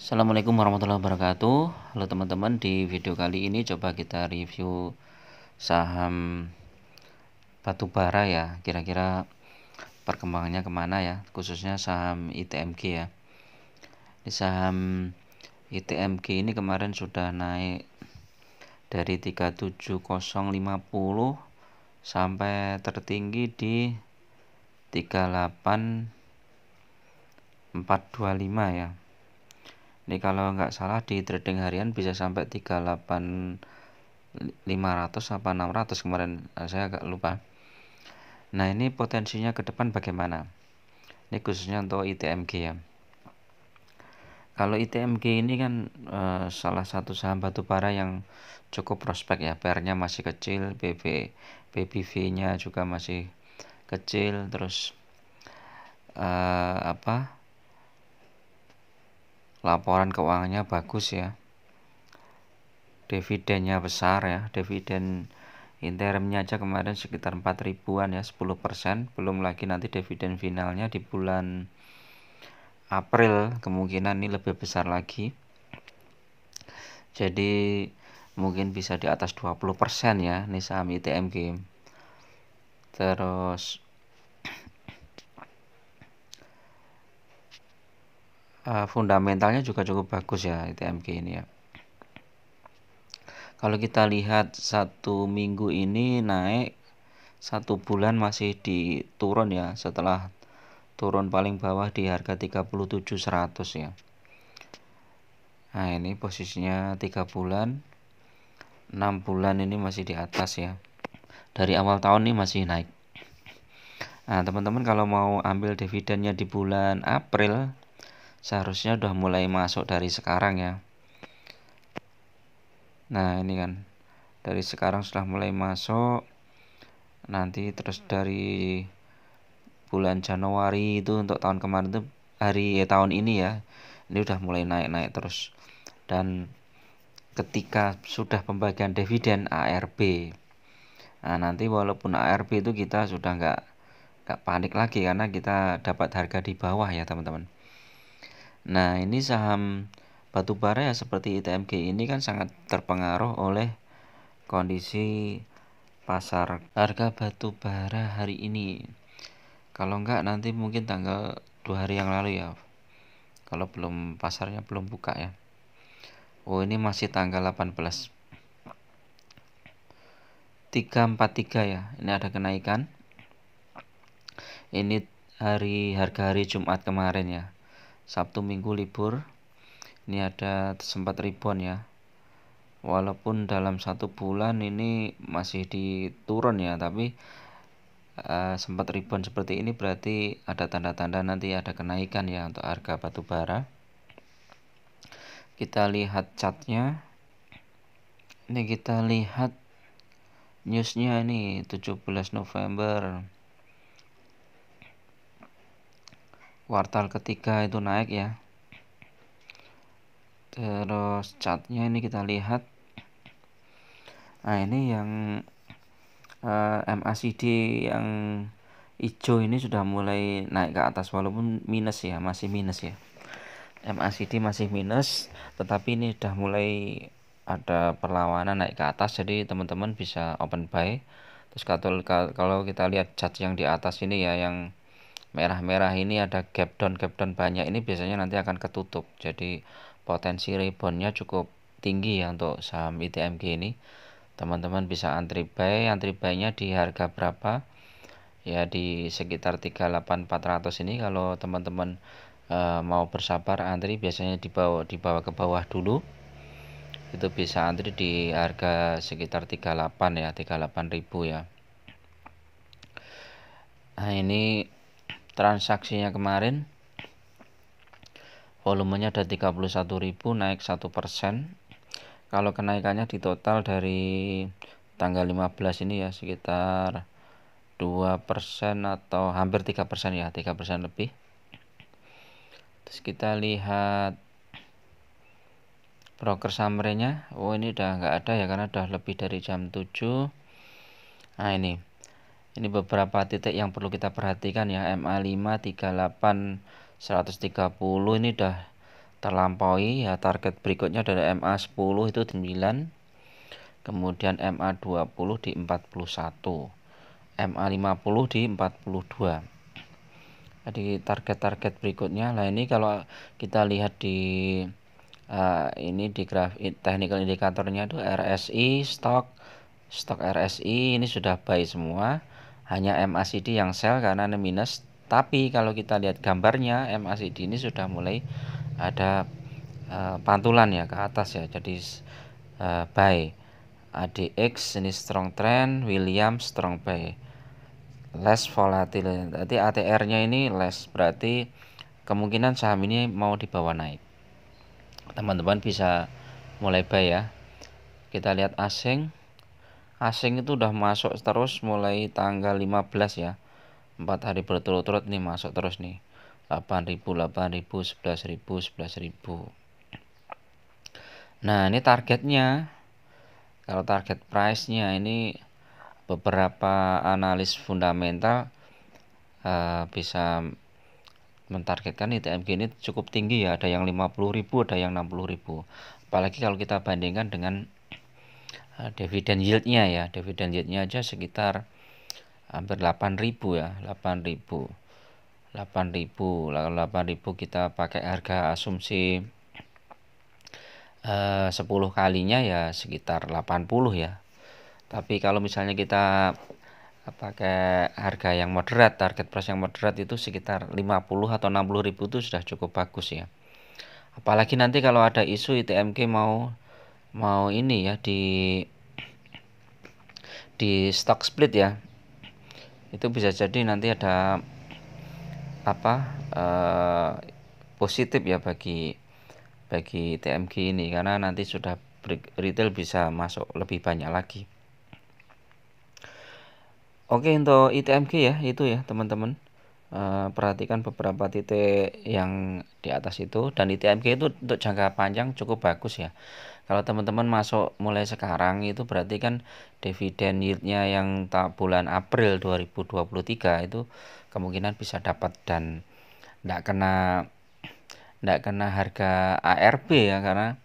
Assalamualaikum warahmatullahi wabarakatuh. Halo teman-teman, di video kali ini coba kita review saham batubara ya. Kira-kira perkembangannya kemana ya, khususnya saham ITMG ya. Di saham ITMG ini kemarin sudah naik dari 37050 sampai tertinggi di 38425 ya. Ini kalau nggak salah di trading harian bisa sampai 38.500 apa 600 kemarin, saya agak lupa. Nah, ini potensinya ke depan bagaimana? Ini khususnya untuk ITMG ya. Kalau ITMG ini kan salah satu saham batubara yang cukup prospek ya. PR-nya masih kecil, PBV-nya juga masih kecil, terus laporan keuangannya bagus ya. Dividennya besar ya. Dividen interimnya aja kemarin sekitar 4 ribuan ya, 10%. Belum lagi nanti dividen finalnya di bulan April, kemungkinan ini lebih besar lagi. Jadi mungkin bisa di atas 20% ya, ini saham ITMG. Terus fundamentalnya juga cukup bagus ya ITMG ini ya. Kalau kita lihat satu minggu ini naik, satu bulan masih turun ya, setelah turun paling bawah di harga 37.100 ya. Nah, ini posisinya 3 bulan, 6 bulan ini masih di atas ya. Dari awal tahun ini masih naik. Nah, teman-teman kalau mau ambil dividennya di bulan April, seharusnya udah mulai masuk dari sekarang ya. Nah, ini kan dari sekarang sudah mulai masuk. Nanti terus dari bulan Januari itu untuk tahun kemarin itu tahun ini ya. Ini udah mulai naik-naik terus. Dan ketika sudah pembagian dividen ARB, nah nanti walaupun ARB itu kita sudah nggak panik lagi karena kita dapat harga di bawah ya teman-teman. Nah, ini saham batubara ya seperti ITMG ini kan sangat terpengaruh oleh kondisi pasar harga batubara hari ini. Kalau enggak nanti mungkin tanggal 2 hari yang lalu ya, kalau pasarnya belum buka ya. Oh, ini masih tanggal 18 343 ya. Ini ada kenaikan. Ini harga hari Jumat kemarin ya. Sabtu Minggu libur. Ini ada sempat ribuan ya. Walaupun dalam satu bulan ini masih diturun ya, tapi sempat ribuan seperti ini berarti ada tanda-tanda nanti ada kenaikan ya untuk harga batubara. Kita lihat chartnya. Ini kita lihat newsnya, ini 17 November kuartal ketiga itu naik ya. Terus chartnya ini kita lihat. Nah, ini yang MACD yang hijau ini sudah mulai naik ke atas walaupun minus ya, masih minus ya. MACD masih minus, tetapi ini sudah mulai ada perlawanan naik ke atas, jadi teman-teman bisa open buy. Terus kalau kita lihat chart yang di atas ini ya, yang merah-merah ini ada gap down banyak, ini biasanya nanti akan ketutup. Jadi potensi reboundnya cukup tinggi ya untuk saham ITMG ini. Teman-teman bisa antri buy-nya di harga berapa? Ya di sekitar 38.400 ini. Kalau teman-teman mau bersabar antri, biasanya dibawa ke bawah dulu. Itu bisa antri di harga sekitar 38 ya, 38.000 ya. Nah, ini transaksinya kemarin volumenya ada 31.000, naik 1%. Kalau kenaikannya di total dari tanggal 15 ini ya sekitar 2% atau hampir 3% ya, 3% lebih. Terus kita lihat broker summary-nya. Oh, ini udah nggak ada ya karena udah lebih dari jam 7. Nah, ini beberapa titik yang perlu kita perhatikan ya. MA5 38 130 ini udah terlampaui ya. Target berikutnya dari MA10 itu di 9, kemudian MA20 di 41, MA50 di 42. Jadi target-target berikutnya. Nah, ini kalau kita lihat di ini di technical indikatornya itu RSI, stok RSI ini sudah buy semua. Hanya MACD yang sell karena ini minus. Tapi kalau kita lihat gambarnya, MACD ini sudah mulai ada pantulan ya ke atas ya. Jadi buy. ADX ini strong trend, Williams strong buy. Less volatile. Berarti ATR-nya ini less, berarti kemungkinan saham ini mau dibawa naik. Teman-teman bisa mulai buy ya. Kita lihat asing. Asing itu udah masuk terus mulai tanggal 15 ya. 4 hari berturut-turut nih masuk terus nih. 8.000, 8.000, 11.000, 11.000. Nah, ini targetnya. Kalau target price-nya ini beberapa analis fundamental bisa mentargetkan ITMG ini cukup tinggi ya. Ada yang 50.000, ada yang 60.000. Apalagi kalau kita bandingkan dengan dividen yield-nya ya. Dividen yield-nya aja sekitar hampir 8.000 ya. 8.000. 8.000. Lalu 8.000 kita pakai harga asumsi 10 kalinya ya sekitar 80 ya. Tapi kalau misalnya kita pakai harga yang moderat, target price yang moderat itu sekitar 50 atau 60.000 itu sudah cukup bagus ya. Apalagi nanti kalau ada isu ITMG mau ini ya di stock split ya. Itu bisa jadi nanti ada positif ya bagi ITMG ini, karena nanti sudah retail bisa masuk lebih banyak lagi. Oke, untuk ITMG ya itu ya teman-teman. Perhatikan beberapa titik yang di atas itu, dan ITMG itu untuk jangka panjang cukup bagus ya. Kalau teman-teman masuk mulai sekarang itu berarti kan dividen yieldnya yang bulan April 2023 itu kemungkinan bisa dapat dan tidak kena harga ARB ya, karena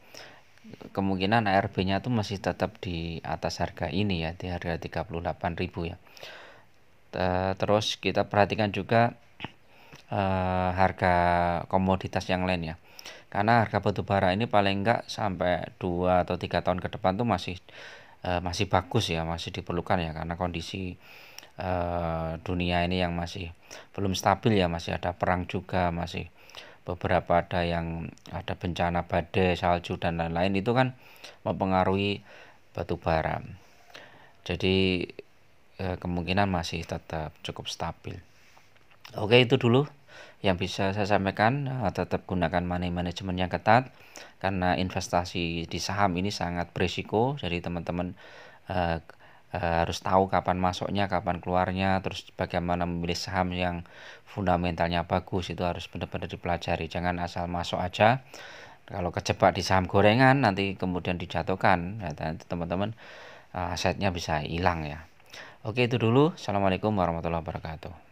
kemungkinan ARB-nya tuh masih tetap di atas harga ini ya, di harga 38.000 ya. Terus kita perhatikan juga harga komoditas yang lain ya. Karena harga batubara ini paling enggak sampai 2 atau 3 tahun ke depan tuh masih bagus ya, masih diperlukan ya, karena kondisi dunia ini yang masih belum stabil ya, masih ada perang juga, masih beberapa ada bencana badai, salju dan lain-lain, itu kan mempengaruhi batubara. Jadi kemungkinan masih tetap cukup stabil. Oke, itu dulu yang bisa saya sampaikan. Tetap gunakan money management yang ketat, karena investasi di saham ini sangat berisiko. Jadi teman-teman harus tahu kapan masuknya, kapan keluarnya, terus bagaimana memilih saham yang fundamentalnya bagus, itu harus benar-benar dipelajari. Jangan asal masuk aja. Kalau kejebak di saham gorengan nanti kemudian dijatuhkan, nanti teman-teman asetnya bisa hilang ya. Oke, itu dulu. Assalamualaikum warahmatullahi wabarakatuh.